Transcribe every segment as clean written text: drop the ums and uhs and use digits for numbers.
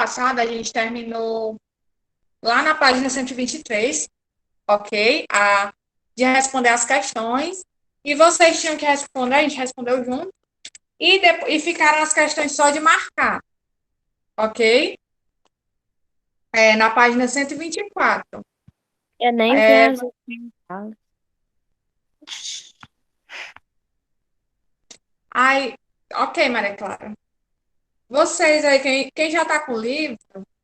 passada, a gente terminou lá na página 123, ok? De responder as questões. E vocês tinham que responder, a gente respondeu junto. E ficaram as questões só de marcar, ok? Na página 124. Eu nem vi É, as outras. aí, ok, Maria Clara. Vocês aí, quem já está com o livro,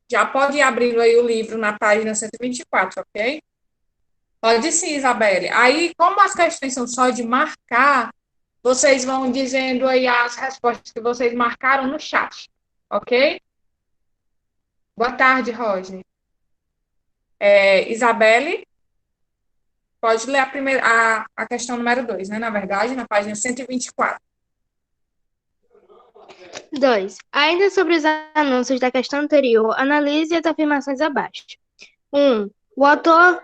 já pode ir abrindo aí o livro na página 124, ok? Pode sim, Isabelle. Aí, como as questões são só de marcar, vocês vão dizendo aí as respostas que vocês marcaram no chat, ok? Boa tarde, Roger. Isabelle, pode ler a questão número 2, né? Na verdade, na página 124. 2. Ainda sobre os anúncios da questão anterior, analise as afirmações abaixo. 1. O autor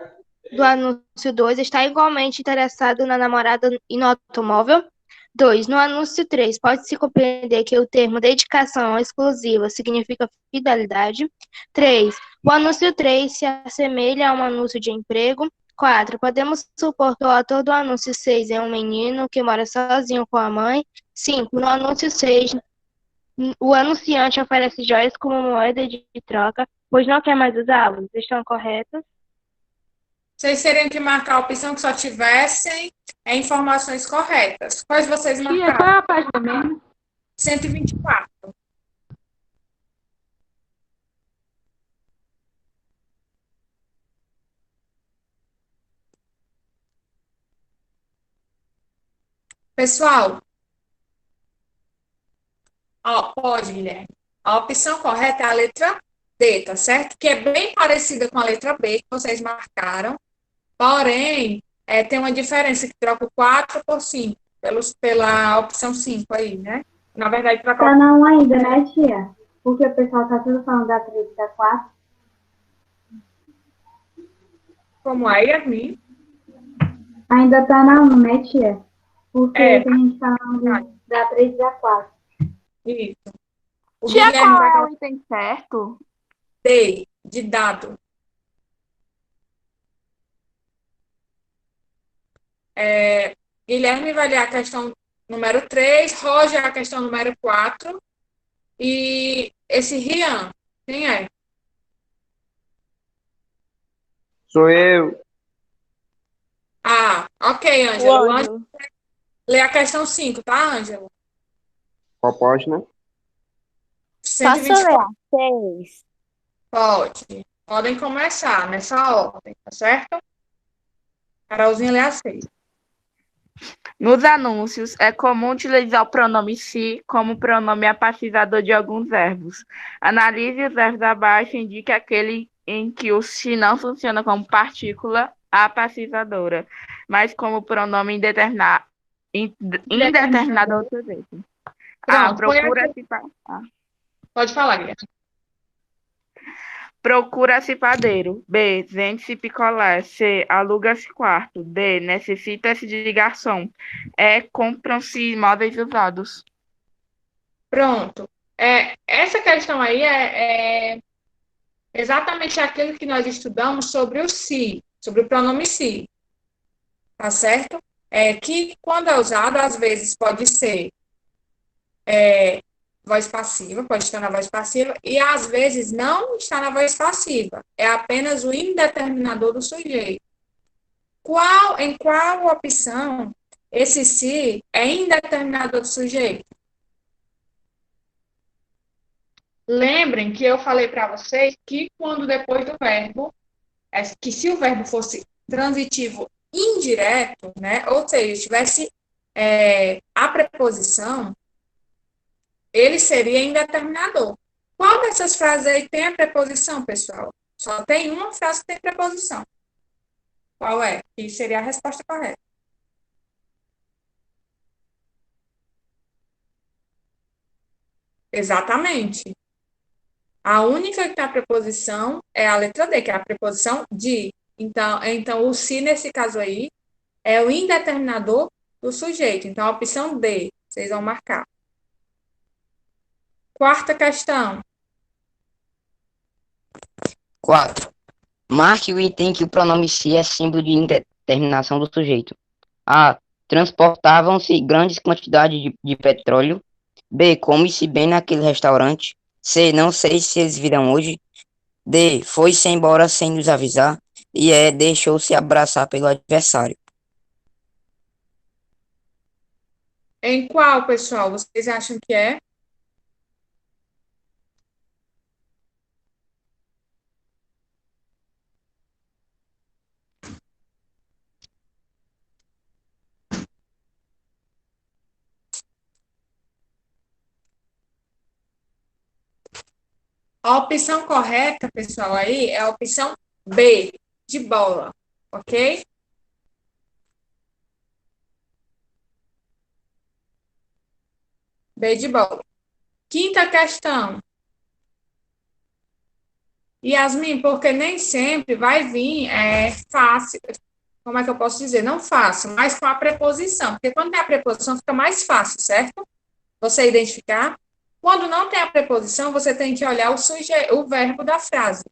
do anúncio 2 está igualmente interessado na namorada e no automóvel. 2. No anúncio 3, pode-se compreender que o termo dedicação exclusiva significa fidelidade. 3. O anúncio 3 se assemelha a um anúncio de emprego. 4. Podemos supor que o autor do anúncio 6 é um menino que mora sozinho com a mãe. 5. No anúncio 6, o anunciante oferece joias como moeda de troca, pois não quer mais usá-los. Estão corretos? Vocês teriam que marcar a opção que só tivessem informações corretas. Quais vocês Tia, qual marcaram? é a página mesmo? 124. Pessoal, ó, pode, Guilherme. A opção correta é a letra D, tá certo? Que é bem parecida com a letra B que vocês marcaram, porém, tem uma diferença que troca o 4 por 5, pela opção 5 aí, né? Na verdade, trocar Tá não ainda, né, tia? Porque o pessoal tá tudo falando da 3 e da 4. como é, Yasmin. Ainda tá na 1, né, tia? Porque É, tem gente falando da 3 e da 4. isso. O Tia, Guilherme qual vai é o colocar item certo? D, de dado. Guilherme vai ler a questão número 3, Roger a questão número 4 e esse Rian, quem é? Sou eu. Ah, ok, O Ângelo. O Ângelo Ângelo. lê a questão 5, tá, Ângelo? Qual página? Posso ler 124. a 6? Pode. Podem começar nessa ordem, tá certo? Carolzinha lê a 6. Nos anúncios, é comum utilizar o pronome se como pronome apassivador de alguns verbos. Analise os verbos abaixo e indique aquele em que o se não funciona como partícula apassivadora, mas como pronome indeterminado outro jeito. A. Pronto, põe aqui. Pode falar, Guilherme. Procura-se padeiro. B. Vende-se picolé. C. Aluga-se quarto. D. Necessita-se de garçom. E. Compram-se imóveis usados. Pronto. Essa questão aí é exatamente aquilo que nós estudamos sobre o se, sobre o pronome se, tá certo? Que quando é usado, às vezes pode ser voz passiva, pode estar na voz passiva, e às vezes não está na voz passiva, é apenas o indeterminador do sujeito. Em qual opção esse se é indeterminador do sujeito? Lembrem que eu falei para vocês que quando depois do verbo, que se o verbo fosse transitivo indireto, né, ou seja, tivesse a preposição, ele seria indeterminador. Qual dessas frases aí tem a preposição, pessoal? Só tem uma frase que tem preposição. Qual é? Que seria a resposta correta. Exatamente. A única que tem a preposição é a letra D, que é a preposição de. Então o se, nesse caso aí, é o indeterminador do sujeito. Então, a opção D, vocês vão marcar. Quarta questão. 4. Marque o item que o pronome se é símbolo de indeterminação do sujeito. A. Transportavam-se grandes quantidades de petróleo. B. Come-se bem naquele restaurante. C. Não sei se eles virão hoje. D. Foi-se embora sem nos avisar. E E. Deixou-se abraçar pelo adversário. Em qual, pessoal, vocês acham que é? A opção correta, pessoal, aí é a opção B, de bola, ok? B de bola. Quinta questão. Yasmin, porque nem sempre vai vir fácil. Como é que eu posso dizer? Não fácil, mas com a preposição. Porque quando tem a preposição, fica mais fácil, certo? Você identificar. Quando não tem a preposição, você tem que olhar o verbo da frase.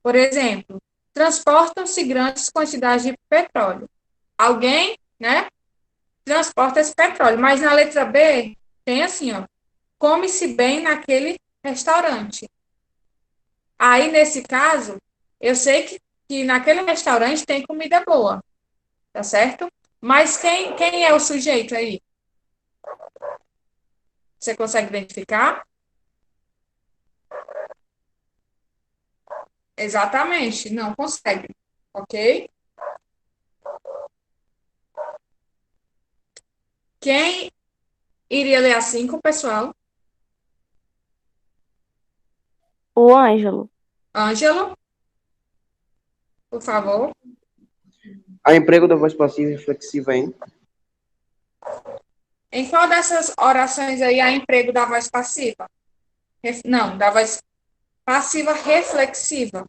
Por exemplo, transportam-se grandes quantidades de petróleo. Alguém, né, transporta esse petróleo. Mas na letra B, tem assim, ó. Come-se bem naquele restaurante. Aí, nesse caso, eu sei que naquele restaurante tem comida boa, tá certo? Mas quem é o sujeito aí? Você consegue identificar? Exatamente, não consegue, ok? Quem iria ler a 5, pessoal? O Ângelo. Ângelo, por favor. A emprego da voz passiva e reflexiva em Em qual dessas orações aí há emprego da voz passiva? Não, da voz passiva reflexiva.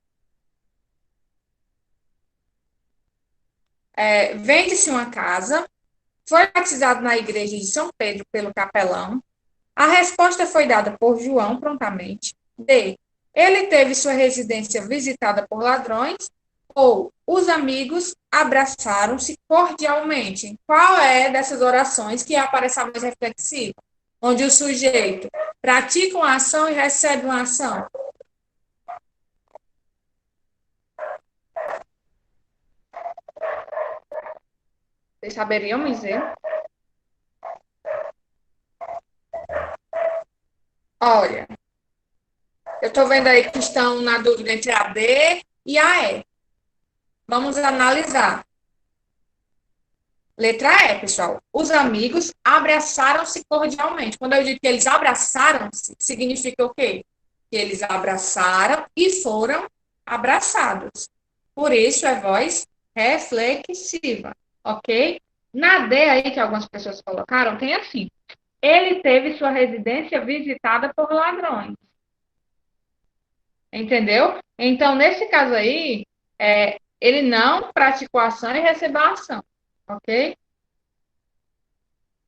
Vende-se uma casa, foi batizado na igreja de São Pedro pelo capelão. A resposta foi dada por João prontamente. D. Ele teve sua residência visitada por ladrões. Ou os amigos abraçaram-se cordialmente. Qual é dessas orações que aparece a mais reflexiva? Onde o sujeito pratica uma ação e recebe uma ação. Vocês saberiam me dizer? Olha, eu estou vendo aí que estão na dúvida entre a D e a E. Vamos analisar. Letra E, pessoal. Os amigos abraçaram-se cordialmente. Quando eu digo que eles abraçaram-se, significa o quê? Que eles abraçaram e foram abraçados. Por isso é voz reflexiva, ok? Na D aí, que algumas pessoas colocaram, tem assim. Ele teve sua residência visitada por ladrões. Entendeu? Então, nesse caso aí, ele não praticou ação e recebeu a ação, ok?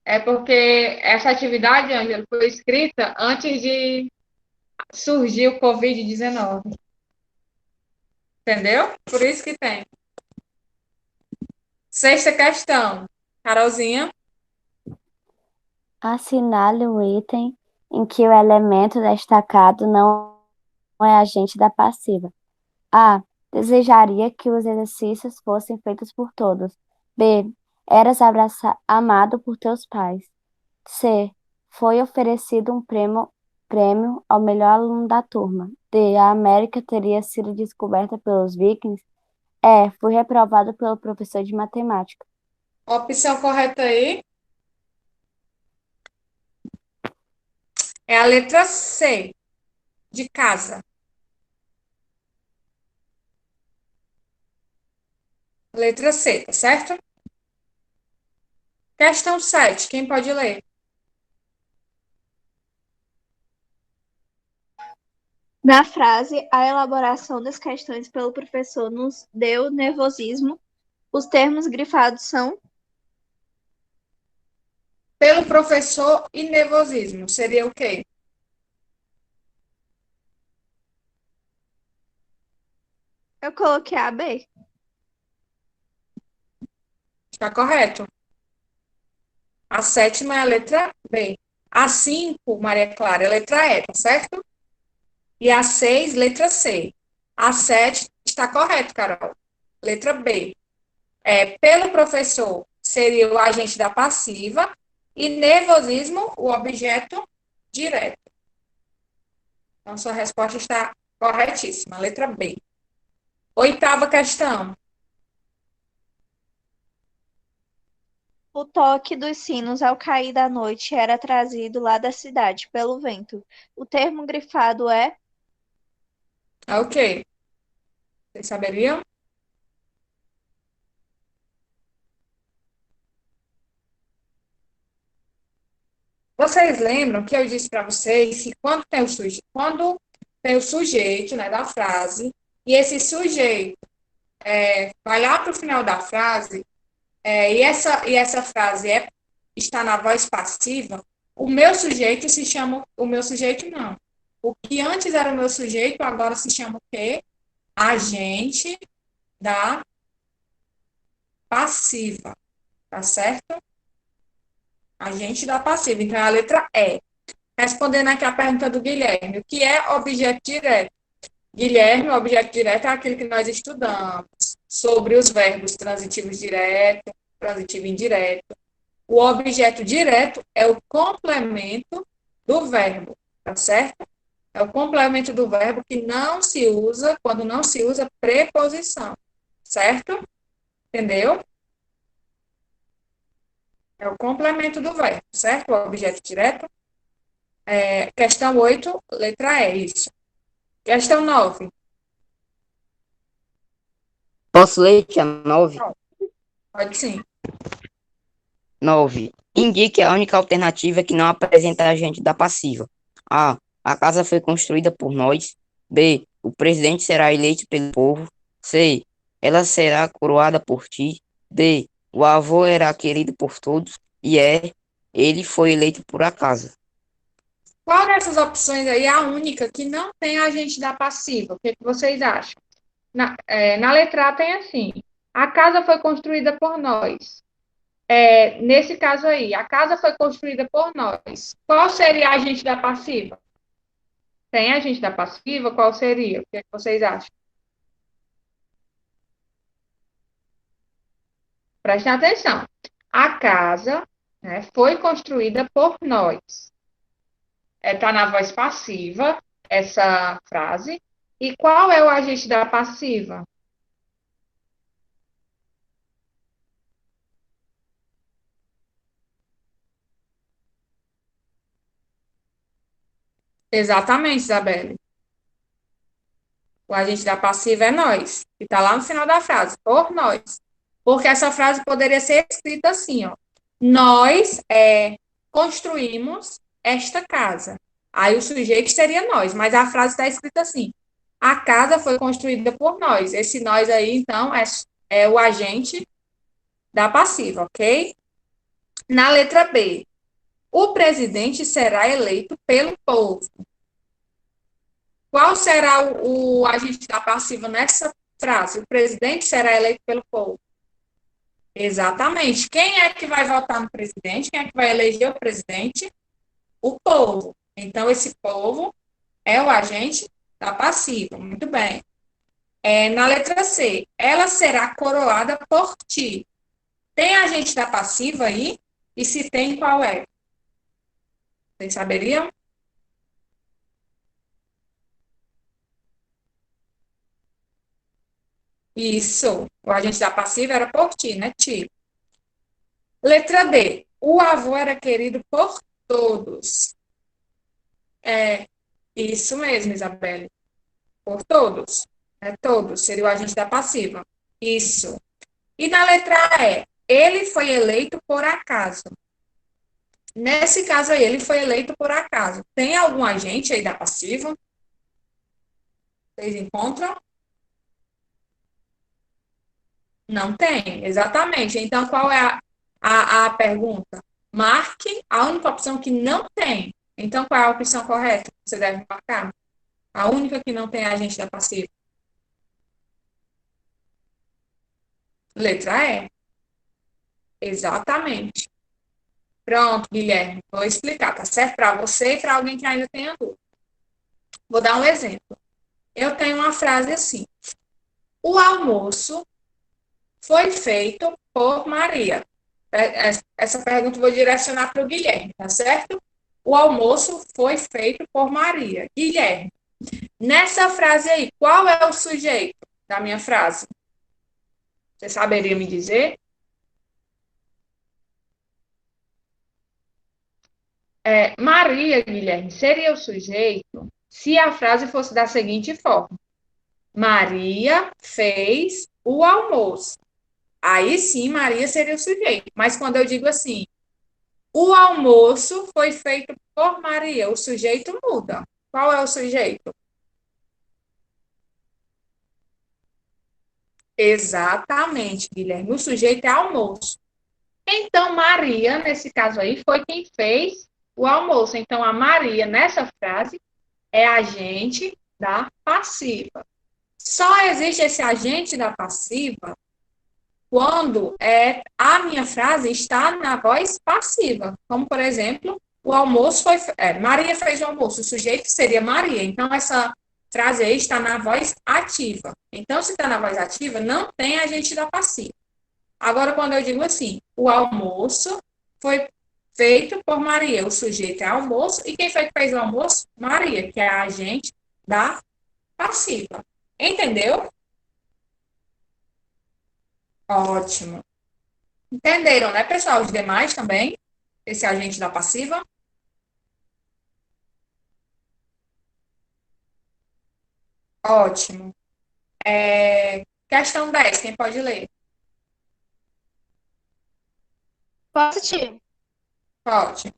É porque essa atividade, Ângelo, foi escrita antes de surgir o Covid-19. Entendeu? Por isso que tem. Sexta questão. Carolzinha. Assinale o item em que o elemento destacado não é agente da passiva. A. Desejaria que os exercícios fossem feitos por todos. B. Eras amado por teus pais. C. Foi oferecido um prêmio ao melhor aluno da turma. D. A América teria sido descoberta pelos vikings. E. Fui reprovado pelo professor de matemática. Opção correta aí é a letra C, de casa. Letra C, tá certo? Questão 7, quem pode ler? Na frase, a elaboração das questões pelo professor nos deu nervosismo. Os termos grifados são Pelo professor e nervosismo, seria o quê? Eu coloquei a B. Está correto. A 7ª é a letra B. A 5, Maria Clara, é a letra E, tá certo? E a 6, letra C. A 7 está correto, Carol. Letra B. Pelo professor, seria o agente da passiva. E nervosismo, o objeto direto. Então, sua resposta está corretíssima. Letra B. 8ª questão. O toque dos sinos ao cair da noite era trazido lá da cidade pelo vento. O termo grifado é Ok. Vocês saberiam? Vocês lembram que eu disse para vocês que quando tem o sujeito, né, da frase, e esse sujeito vai lá para o final da frase, e essa frase está na voz passiva, o meu sujeito se chama, o meu sujeito não. O que antes era o meu sujeito, agora se chama o quê? Agente da passiva, tá certo? Agente da passiva. Então, é a letra E. Respondendo aqui a pergunta do Guilherme, o que é objeto direto? Guilherme, o objeto direto é aquele que nós estudamos sobre os verbos transitivos direto, transitivo indireto. O objeto direto é o complemento do verbo, tá certo? É o complemento do verbo que não se usa quando não se usa preposição, certo? Entendeu? É o complemento do verbo, certo? O objeto direto. Questão 8, letra E, isso. Questão 9. Posso ler, tia? 9? Pode sim. 9. Indique a única alternativa que não apresenta agente da passiva. A. A casa foi construída por nós. B. O presidente será eleito pelo povo. C. Ela será coroada por ti. D. O avô era querido por todos. E ele foi eleito por acaso. Qual dessas opções aí é a única que não tem agente da passiva? O que vocês acham? Na letra A tem assim, a casa foi construída por nós. Nesse caso aí, a casa foi construída por nós. Qual seria a agente da passiva? Tem agente da passiva? Qual seria? O que vocês acham? Prestem atenção. A casa, né, foi construída por nós. Está na voz passiva, essa frase. E qual é o agente da passiva? Exatamente, Isabelle. O agente da passiva é nós, que está lá no final da frase, por nós. Porque essa frase poderia ser escrita assim, ó. Nós construímos esta casa. Aí o sujeito seria nós, mas a frase está escrita assim. A casa foi construída por nós. Esse nós aí, então, é o agente da passiva, ok? Na letra B, o presidente será eleito pelo povo. Qual será o agente da passiva nessa frase? O presidente será eleito pelo povo. Exatamente. Quem é que vai votar no presidente? Quem é que vai eleger o presidente? O povo. Então, esse povo é o agente da passiva. Muito bem. Na letra C, ela será coroada por ti. Tem agente da passiva aí? E se tem, qual é? Vocês saberiam? Isso. O agente da passiva era por ti, né, ti? Letra D. O avô era querido por todos. Isso mesmo, Isabelle. Por todos. Todos. Seria o agente da passiva. Isso. E na letra E. Ele foi eleito por acaso. Nesse caso aí, ele foi eleito por acaso. Tem algum agente aí da passiva? Vocês encontram? Não tem, exatamente. Então, qual é a pergunta? Marque a única opção que não tem. Então, qual é a opção correta que você deve marcar? A única que não tem agente da passiva. Letra E. Exatamente. Pronto, Guilherme. Vou explicar, tá certo? Para você e para alguém que ainda tenha dúvida. Vou dar um exemplo. Eu tenho uma frase assim. O almoço foi feito por Maria. Essa pergunta eu vou direcionar para o Guilherme, tá certo? O almoço foi feito por Maria. Guilherme, nessa frase aí, qual é o sujeito da minha frase? Você saberia me dizer? Maria, Guilherme, seria o sujeito se a frase fosse da seguinte forma: Maria fez o almoço. Aí sim, Maria seria o sujeito. Mas quando eu digo assim, o almoço foi feito por Maria, o sujeito muda. Qual é o sujeito? Exatamente, Guilherme. O sujeito é almoço. Então, Maria, nesse caso aí, foi quem fez o almoço. Então, a Maria, nessa frase, é agente da passiva. Só existe esse agente da passiva quando a minha frase está na voz passiva. Como, por exemplo, o almoço foi... Maria fez o almoço. O sujeito seria Maria. Então, essa frase aí está na voz ativa. Então, se está na voz ativa, não tem agente da passiva. Agora, quando eu digo assim, o almoço foi feito por Maria. O sujeito é almoço. E quem foi que fez o almoço? Maria, que é a agente da passiva. Entendeu? Ótimo. Entenderam, né, pessoal? Os demais também? Esse agente da passiva? Ótimo. Questão 10, quem pode ler? Posso, tia? Pode.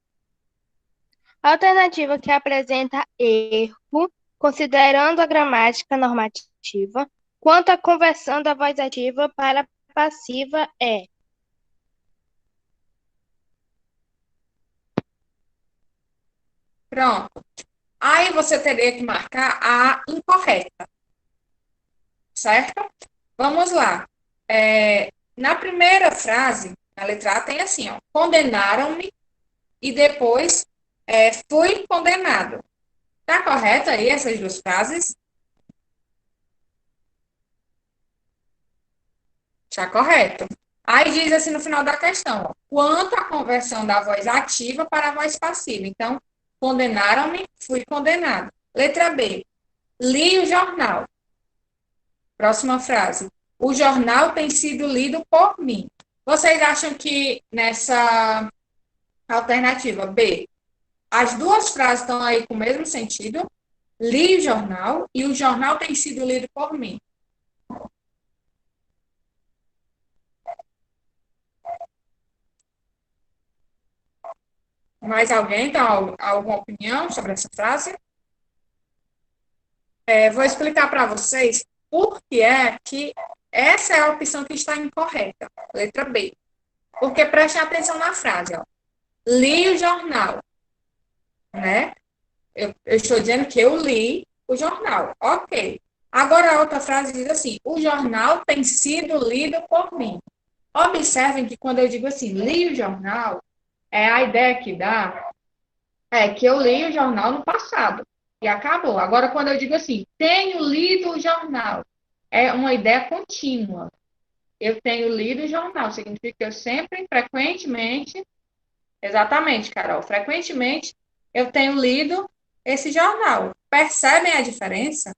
Alternativa que apresenta erro, considerando a gramática normativa, quanto à conversão da voz ativa para passiva é. Pronto. Aí você teria que marcar a incorreta, certo? Vamos lá. Na primeira frase, na letra A, tem assim, ó, condenaram-me e depois fui condenado. Tá correto aí essas duas frases? Está correto. Aí diz assim no final da questão, ó, quanto à conversão da voz ativa para a voz passiva. Então, condenaram-me, fui condenado. Letra B, li o jornal. Próxima frase, o jornal tem sido lido por mim. Vocês acham que nessa alternativa B, as duas frases estão aí com o mesmo sentido? Li o jornal e o jornal tem sido lido por mim. Mais alguém tem alguma opinião sobre essa frase? Vou explicar para vocês por que é que essa é a opção que está incorreta, letra B. Porque prestem atenção na frase, ó. Li o jornal, né? Eu estou dizendo que eu li o jornal, ok. Agora a outra frase diz assim, o jornal tem sido lido por mim. Observem que quando eu digo assim, li o jornal, a ideia que dá é que eu li o jornal no passado e acabou. Agora, quando eu digo assim, tenho lido o jornal, é uma ideia contínua. Eu tenho lido o jornal, significa que eu sempre, frequentemente, exatamente, Carol, frequentemente, eu tenho lido esse jornal. Percebem a diferença?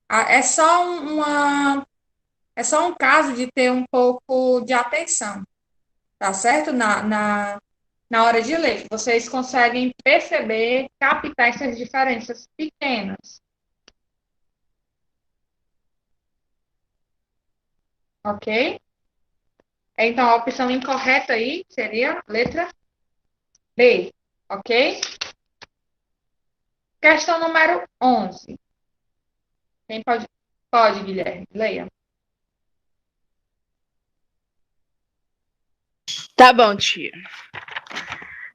É só um caso de ter um pouco de atenção, tá certo? Na hora de ler. Vocês conseguem perceber, captar essas diferenças pequenas. Ok? Então, a opção incorreta aí seria letra B. Ok? Questão número 11. Quem pode? Pode, Guilherme. Leia. Tá bom, tia.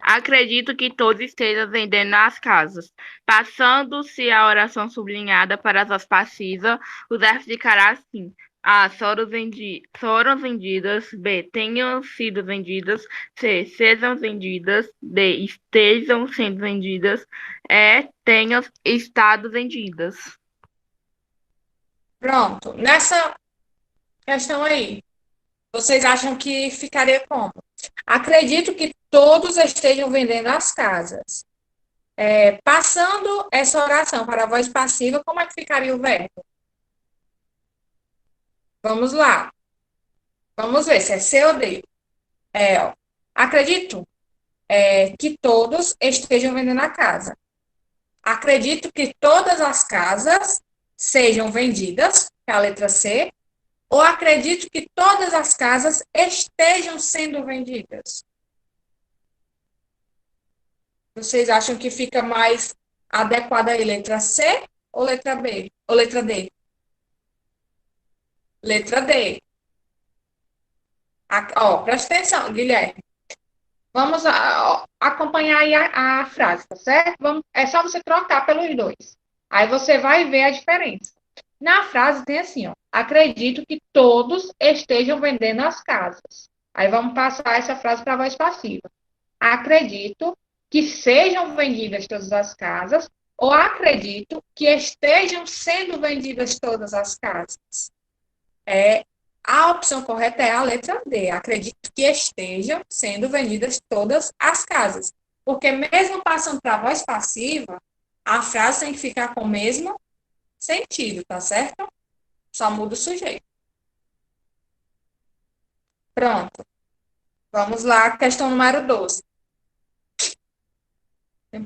Acredito que todos estejam vendendo nas casas. Passando-se a oração sublinhada para as voz passiva, o verbo ficará assim. A. Foram vendidas. B. Tenham sido vendidas. C. Sejam vendidas. D. Estejam sendo vendidas. E. Tenham estado vendidas. Pronto. Nessa questão aí, vocês acham que ficaria como? Acredito que todos estejam vendendo as casas. Passando essa oração para a voz passiva, como é que ficaria o verbo? Vamos lá. Vamos ver se é C ou D. Ó, acredito que todos estejam vendendo a casa. Acredito que todas as casas sejam vendidas, que é a letra C, ou acredito que todas as casas estejam sendo vendidas. Vocês acham que fica mais adequada aí, letra C ou letra B? Ou letra D? Letra D. Presta atenção, Guilherme. Vamos acompanhar aí a frase, tá certo? É só você trocar pelos dois. Aí você vai ver a diferença. Na frase tem assim, ó. Acredito que todos estejam vendendo as casas. Aí vamos passar essa frase para a voz passiva. Acredito que sejam vendidas todas as casas, ou acredito que estejam sendo vendidas todas as casas. A opção correta é a letra D. Acredito que estejam sendo vendidas todas as casas. Porque mesmo passando para a voz passiva, a frase tem que ficar com o mesmo sentido, tá certo? Só muda o sujeito. Pronto. Vamos lá, questão número 12.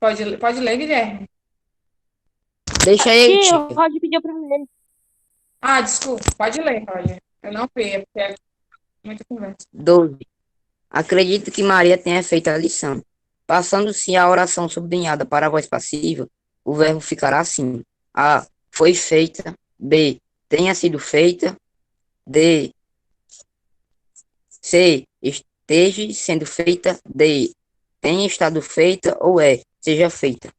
Pode ler, Guilherme? Deixa aí, Tia, o tia. Roger pediu pra ler. Desculpa. Pode ler, Roger. Eu não vi, porque é muita conversa. 12. Acredito que Maria tenha feito a lição. Passando-se a oração sublinhada para a voz passiva, o verbo ficará assim. A. Foi feita. B. Tenha sido feita. D. C. Esteja sendo feita. D. Tenha estado feita ou seja feita.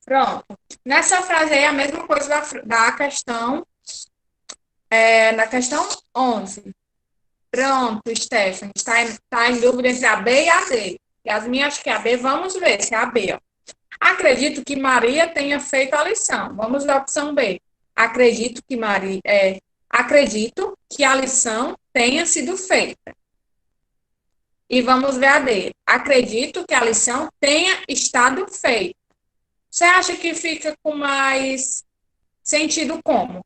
Pronto. Nessa frase aí, a mesma coisa da questão, na questão 11. Pronto, Stephanie. Está em dúvida entre a B e a D. Yasmin, acho que é a B. Vamos ver se é a B. Ó. Acredito que Maria tenha feito a lição. Vamos ver a opção B. Acredito que a lição tenha sido feita. E vamos ver a D. Acredito que a lição tenha estado feita. Você acha que fica com mais sentido como?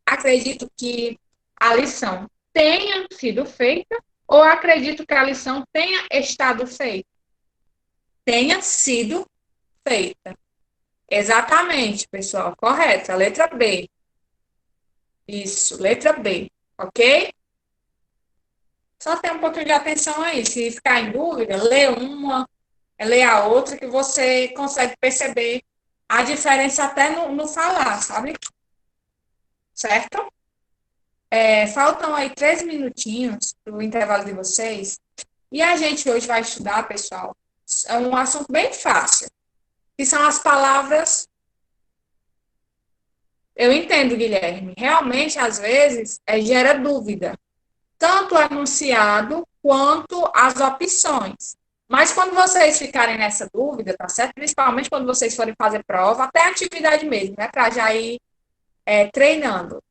Acredito que a lição tenha sido feita ou acredito que a lição tenha estado feita? Tenha sido feita. Exatamente, pessoal. Correto. A letra B. Isso, letra B. Ok? Só tem um pouquinho de atenção aí. Se ficar em dúvida, lê uma, lê a outra, que você consegue perceber a diferença até no falar, sabe? Certo? Faltam aí 3 minutinhos para o intervalo de vocês. E a gente hoje vai estudar, pessoal, é um assunto bem fácil, que são as palavras. Eu entendo, Guilherme. Realmente, às vezes, gera dúvida. Tanto o enunciado quanto as opções. Mas quando vocês ficarem nessa dúvida, tá certo? Principalmente quando vocês forem fazer prova, até atividade mesmo, né? Para já ir treinando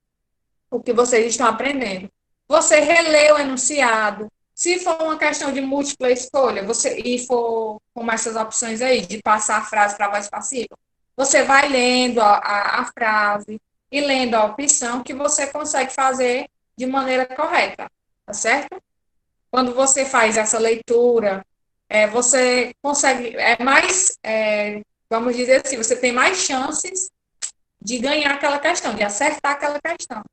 o que vocês estão aprendendo. Você relê o enunciado. Se for uma questão de múltipla escolha, e for com essas opções aí, de passar a frase para a voz passiva, você vai lendo a frase e lendo a opção que você consegue fazer de maneira correta, tá certo? Quando você faz essa leitura, você consegue, vamos dizer assim, você tem mais chances de ganhar aquela questão, de acertar aquela questão,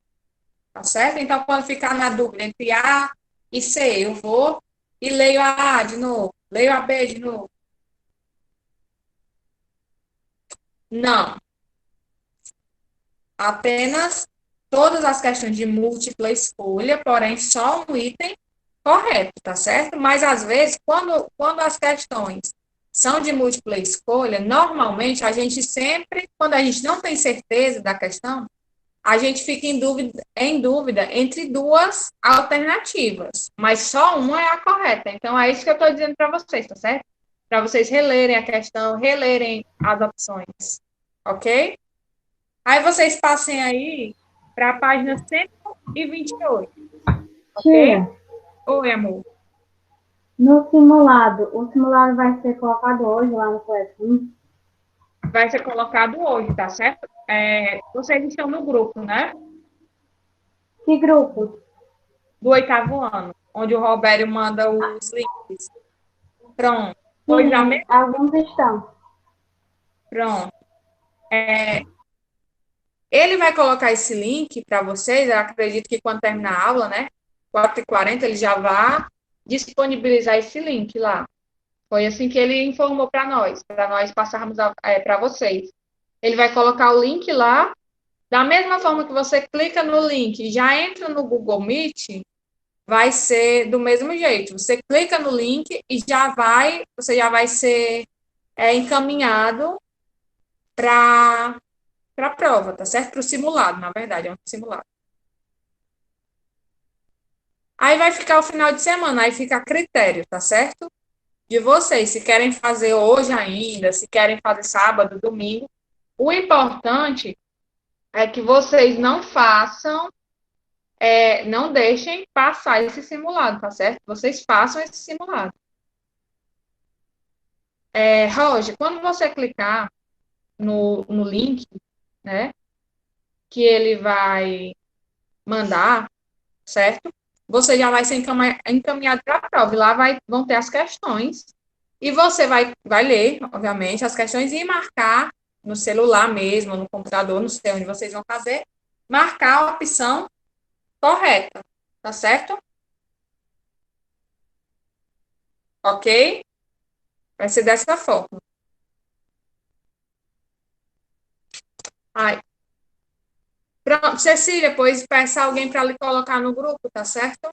tá certo? Então, quando ficar na dúvida entre A e C, eu vou e leio a A de novo, leio a B de novo. Não. Apenas todas as questões de múltipla escolha, porém só um item correto, tá certo? Mas, às vezes, quando as questões são de múltipla escolha, normalmente a gente sempre, quando a gente não tem certeza da questão, a gente fica em dúvida entre duas alternativas, mas só uma é a correta. Então, é isso que eu estou dizendo para vocês, tá certo? Para vocês relerem a questão, relerem as opções, ok? Aí vocês passem aí para a página 128, ok? Tia, Oi, amor. no simulado, o simulado vai ser colocado hoje lá no Classroom? Vai ser colocado hoje, tá certo? Vocês estão no grupo, né? Que grupo? Do 8º ano, onde o Robério manda os links. Pronto. Pois a Sim, alguns estão. Pronto. Ele vai colocar esse link para vocês, eu acredito que quando terminar a aula, né? 4h40, ele já vai disponibilizar esse link lá. Foi assim que ele informou para nós passarmos para vocês. Ele vai colocar o link lá, da mesma forma que você clica no link e já entra no Google Meet, vai ser do mesmo jeito. Você clica no link e você já vai ser encaminhado para a prova, tá certo? Para o simulado, na verdade, é um simulado. Aí vai ficar o final de semana, aí fica a critério, tá certo? De vocês, se querem fazer hoje ainda, se querem fazer sábado, domingo. O importante é que vocês não façam, não deixem passar esse simulado, tá certo? Vocês façam esse simulado. Roger, quando você clicar no link, né, que ele vai mandar, certo? Você já vai ser encaminhado para a prova. E lá vão ter as questões. E você vai ler, obviamente, as questões e marcar no celular mesmo, no computador, não sei onde vocês vão fazer, marcar a opção correta. Tá certo? Ok? Vai ser dessa forma. Ai. Pronto, Cecília, pois peça alguém para lhe colocar no grupo, tá certo?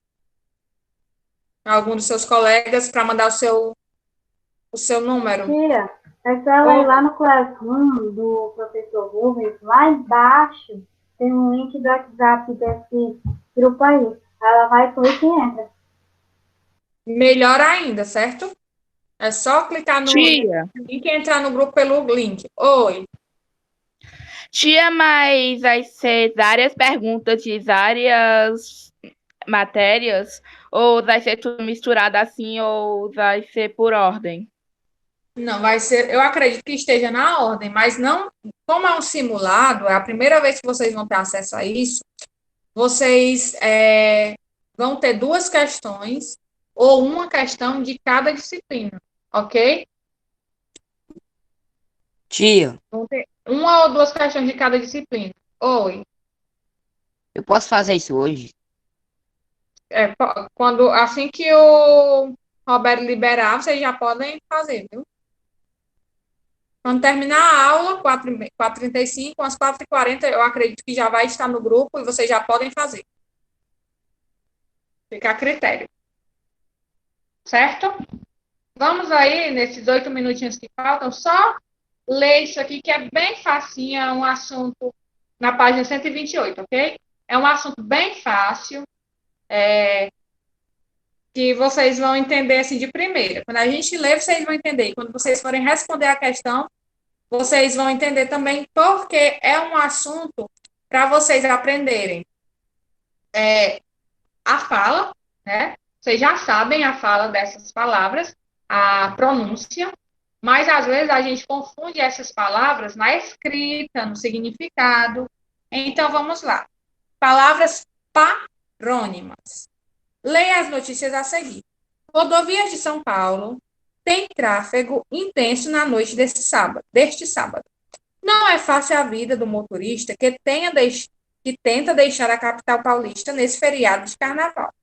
Algum dos seus colegas para mandar o seu número. Tia, é só ela ir lá no Classroom do professor Rubens, lá embaixo tem um link do WhatsApp desse grupo aí. Ela vai clicar e entra. Melhor ainda, certo? É só clicar no Tia, link e entrar no grupo pelo link. Oi. tia, mas vai ser várias perguntas de várias matérias? Ou vai ser tudo misturado assim, ou vai ser por ordem? Não, vai ser, eu acredito que esteja na ordem, mas não, como é um simulado, é a primeira vez que vocês vão ter acesso a isso, vocês vão ter 2 questões ou uma questão de cada disciplina, ok? Tia, Vão ter 1 ou 2 questões de cada disciplina. Oi. eu posso fazer isso hoje? Assim que o Roberto liberar, vocês já podem fazer, viu? Quando terminar a aula, 4h35, às 4h40, eu acredito que já vai estar no grupo e vocês já podem fazer. Fica a critério. Certo? Vamos aí, nesses 8 minutinhos que faltam, só ler isso aqui, que é bem facinho, é um assunto na página 128, ok? É um assunto bem fácil, que vocês vão entender assim de primeira. Quando a gente lê, vocês vão entender. E quando vocês forem responder a questão, vocês vão entender também porque é um assunto para vocês aprenderem a fala, né? Vocês já sabem a fala dessas palavras, a pronúncia, mas às vezes a gente confunde essas palavras na escrita, no significado. Então vamos lá. Palavras parônimas. Leia as notícias a seguir. Rodovias de São Paulo tem tráfego intenso na noite deste sábado. Não é fácil a vida do motorista que tenta deixar a capital paulista nesse feriado de carnaval.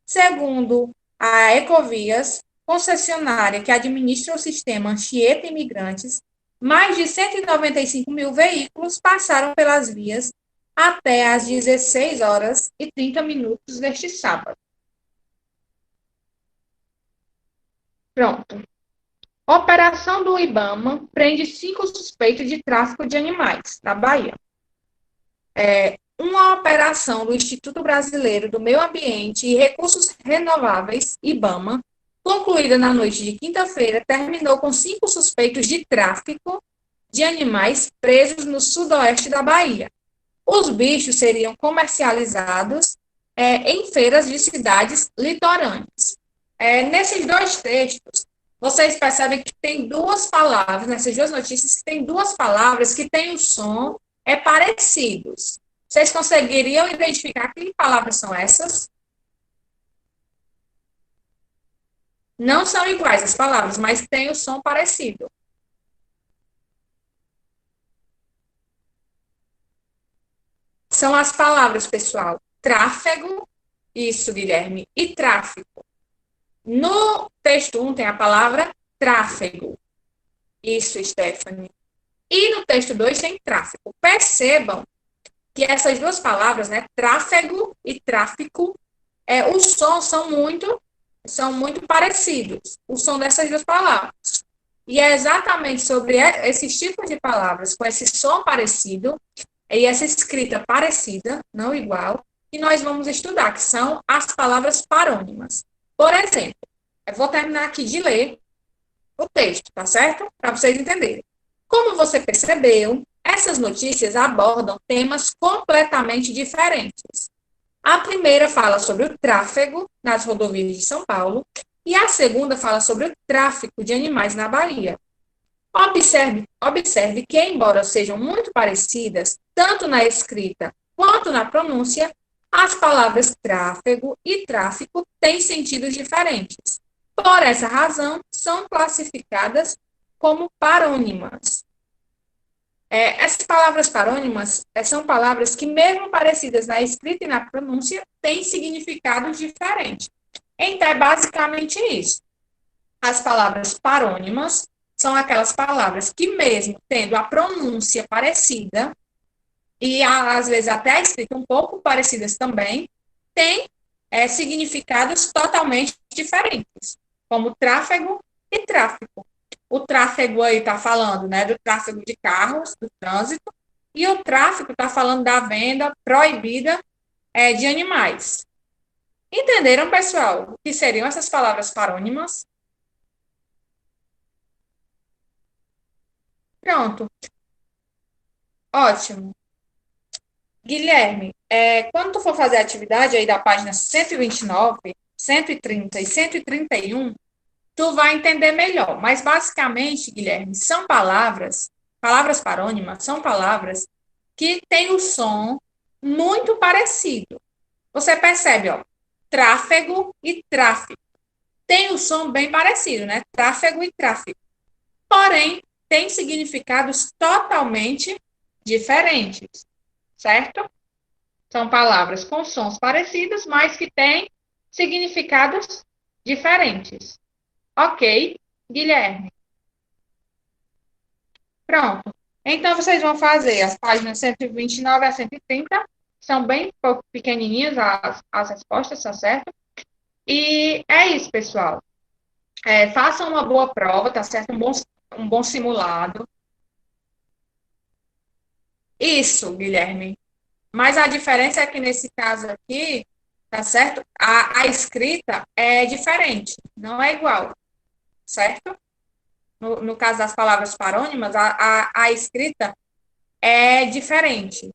Segundo a Ecovias, concessionária que administra o sistema Anchieta Imigrantes, mais de 195 mil veículos passaram pelas vias até às 16h30 deste sábado. Pronto. Operação do IBAMA prende 5 suspeitos de tráfico de animais na Bahia. Uma operação do Instituto Brasileiro do Meio Ambiente e Recursos Renováveis, IBAMA, concluída na noite de quinta-feira, terminou com 5 suspeitos de tráfico de animais presos no sudoeste da Bahia. Os bichos seriam comercializados em feiras de cidades litorâneas. Nesses 2 textos, vocês percebem que tem 2 palavras, nessas 2 notícias, que tem 2 palavras que têm o som parecidos. Vocês conseguiriam identificar que palavras são essas? Não são iguais as palavras, mas têm o som parecido. São as palavras, pessoal, tráfego, isso, Guilherme, e tráfico. No texto 1 tem a palavra tráfego. Isso, Stephanie. E no texto 2 tem tráfico. Percebam que essas 2 palavras, né, tráfego e tráfico, os sons são muito parecidos, o som dessas 2 palavras. E é exatamente sobre esses tipos de palavras, com esse som parecido, e essa escrita parecida, não igual, que nós vamos estudar, que são as palavras parônimas. Por exemplo, eu vou terminar aqui de ler o texto, tá certo? Para vocês entenderem. Como você percebeu, essas notícias abordam temas completamente diferentes. A primeira fala sobre o tráfego nas rodovias de São Paulo e a segunda fala sobre o tráfico de animais na Bahia. Observe que, embora sejam muito parecidas, tanto na escrita quanto na pronúncia, as palavras tráfego e tráfico têm sentidos diferentes. Por essa razão, são classificadas como parônimas. Essas palavras parônimas são palavras que, mesmo parecidas na escrita e na pronúncia, têm significados diferentes. Então, é basicamente isso. As palavras parônimas são aquelas palavras que, mesmo tendo a pronúncia parecida, e às vezes até a escrita um pouco parecidas também, têm significados totalmente diferentes, como tráfego e tráfico. O tráfego aí está falando, né, do tráfego de carros, do trânsito, e o tráfico está falando da venda proibida de animais. Entenderam, pessoal, o que seriam essas palavras parônimas? Pronto. Ótimo. Guilherme, quando tu for fazer a atividade aí da página 129, 130 e 131, tu vai entender melhor. Mas, basicamente, Guilherme, são palavras parônimas, são palavras que têm o som muito parecido. Você percebe, ó, tráfego e tráfico. Tem o som bem parecido, né? Tráfego e tráfico. Porém, tem significados totalmente diferentes, certo? São palavras com sons parecidos, mas que têm significados diferentes. Ok, Guilherme? Pronto. Então, vocês vão fazer as páginas 129 a 130, são bem pequenininhas as respostas, tá certo? E é isso, pessoal. Façam uma boa prova, tá certo? Um bom simulado. Isso, Guilherme. Mas a diferença é que nesse caso aqui, tá certo? A escrita é diferente, não é igual, certo? No caso das palavras parônimas, a escrita é diferente.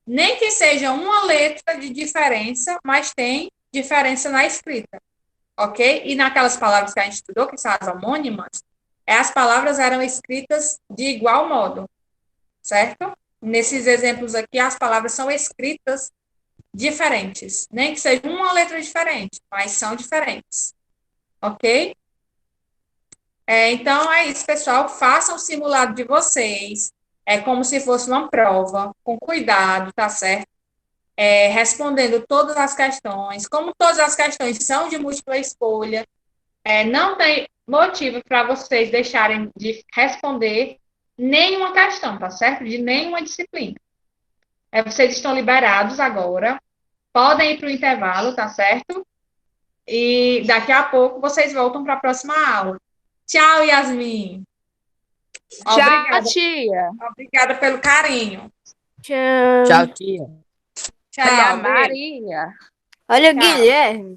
Nem que seja uma letra de diferença, mas tem diferença na escrita, ok? E naquelas palavras que a gente estudou, que são as homônimas, as palavras eram escritas de igual modo, certo? Nesses exemplos aqui, as palavras são escritas diferentes. Nem que seja uma letra diferente, mas são diferentes, ok? Então, é isso, pessoal. Façam o simulado de vocês. É como se fosse uma prova, com cuidado, tá certo? Respondendo todas as questões. Como todas as questões são de múltipla escolha, não tem motivo para vocês deixarem de responder nenhuma questão, tá certo? De nenhuma disciplina. Vocês estão liberados agora. Podem ir para o intervalo, tá certo? E daqui a pouco vocês voltam para a próxima aula. Tchau, Yasmin. Tchau, Obrigada. tia. Obrigada pelo carinho. Tchau, tia. Tchau. Olha, beijo. Maria. Olha o Tchau. Guilherme.